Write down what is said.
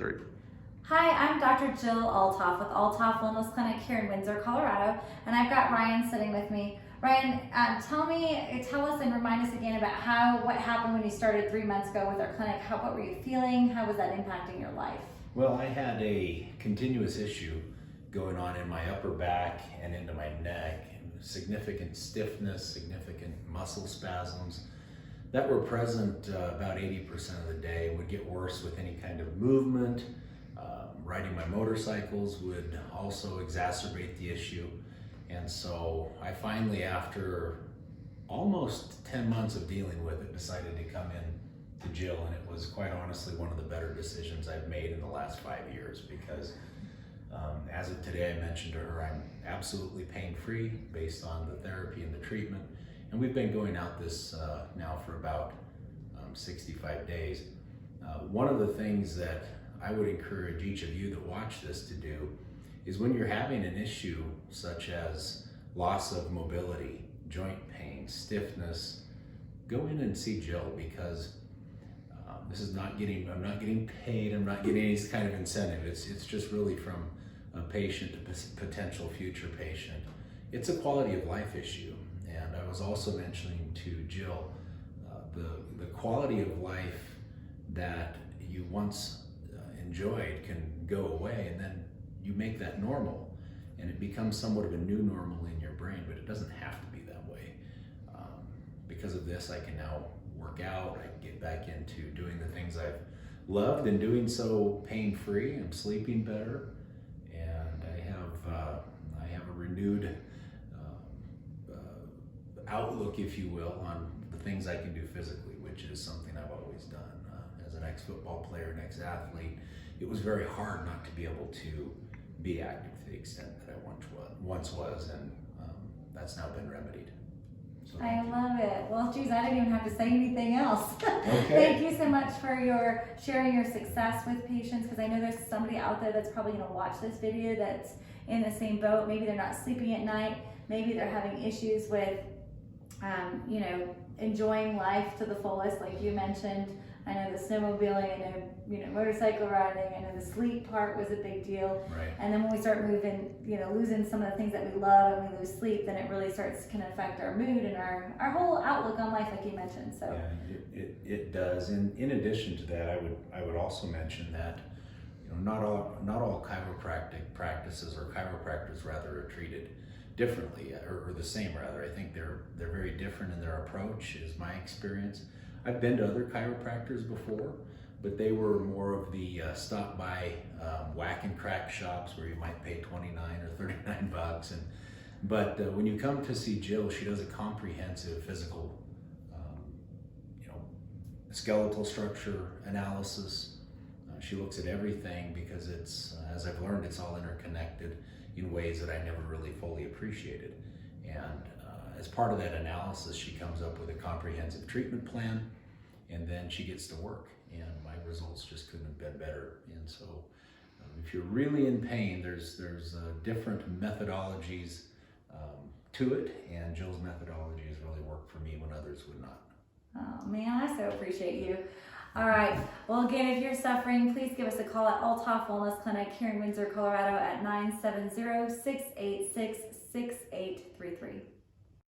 3. Hi, I'm Dr. Jill Altoff with Altoff Wellness Clinic here in Windsor, Colorado, and I've got Ryan sitting with me. Ryan, tell us and remind us again about what happened when you started 3 months ago with our clinic. What were you feeling? How was that impacting your life? Well, I had a continuous issue going on in my upper back and into my neck. Significant stiffness, significant muscle spasms that were present about 80% of the day. Would get worse with any kind of movement. Riding my motorcycles would also exacerbate the issue. And so I finally, after almost 10 months of dealing with it, decided to come in to Jill, and it was quite honestly one of the better decisions I've made in the last 5 years, because as of today, I mentioned to her, I'm absolutely pain-free based on the therapy and the treatment. And we've been going out this now for about 65 days. One of the things that I would encourage each of you that watch this to do is, when you're having an issue such as loss of mobility, joint pain, stiffness, go in and see Jill, because I'm not getting paid, I'm not getting any kind of incentive. It's just really from a patient to potential future patient. It's a quality of life issue. And I was also mentioning to Jill the quality of life that you once enjoyed can go away, and then you make that normal, and it becomes somewhat of a new normal in your brain, but it doesn't have to be that way. Because of this, I can now work out, I can get back into doing the things I've loved, and doing so pain-free. I'm sleeping better, and I have a renewed outlook, if you will, on the things I can do physically, which is something I've always done. As an ex-football player, an ex-athlete, it was very hard not to be able to be active to the extent that I once was, and that's now been remedied. So I love it. Well, geez, I didn't even have to say anything else. Okay. Thank you so much for sharing your success with patients, because I know there's somebody out there that's probably going to watch this video that's in the same boat. Maybe they're not sleeping at night. Maybe they're having issues with enjoying life to the fullest, like you mentioned. I know the snowmobiling, I know, motorcycle riding, I know the sleep part was a big deal. Right. And then when we start losing some of the things that we love, and we lose sleep, then it really can affect our mood and our whole outlook on life, like you mentioned. So yeah, it does. And in addition to that, I would also mention that not all chiropractic practices, or chiropractors rather, are treated differently, or the same rather. I think they're very different in their approach, is my experience. I've been to other chiropractors before, but they were more of the stop by whack and crack shops where you might pay $29 or $39. But when you come to see Jill, she does a comprehensive physical, skeletal structure analysis. She looks at everything, because it's, as I've learned, it's all interconnected in ways that I never really fully appreciated. And as part of that analysis, she comes up with a comprehensive treatment plan, and then she gets to work. And my results just couldn't have been better. And so if you're really in pain, there's different methodologies to it, and Jill's methodology has really worked for me when others would not. Oh man, I so appreciate you. All right. Well, again, if you're suffering, please give us a call at Altoff Wellness Clinic here in Windsor, Colorado at 970-686-6833.